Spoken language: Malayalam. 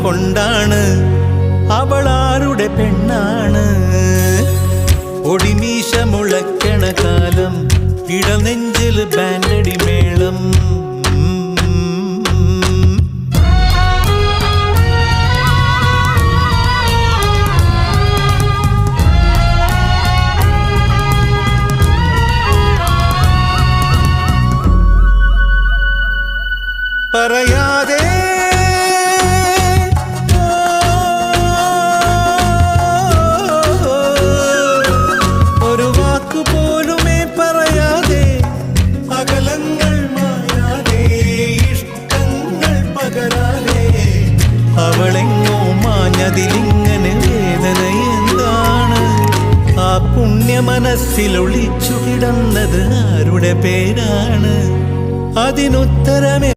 കൊണ്ടാണ് അവളാരുടെ പെണ്ണാണ്. ഒടിമീശ മുളക്കണ കാലം ഇടനെഞ്ചിൽ ബാൻഡടി മേളം. പറയാതെ ഒരു വാക്കുപോലുമേ പറയാതെ അകലങ്ങൾ മായാതെ ഇഷ്ടങ്ങൾ പകരാതെ അവളെങ്ങോ മാഞ്ഞതിലിങ്ങനെ വേദന എന്താണ്? ആ പുണ്യ മനസ്സിൽ ഒളിച്ചു കിടന്നത് ആരുടെ പേരാണ്? അതിനുത്തരമേ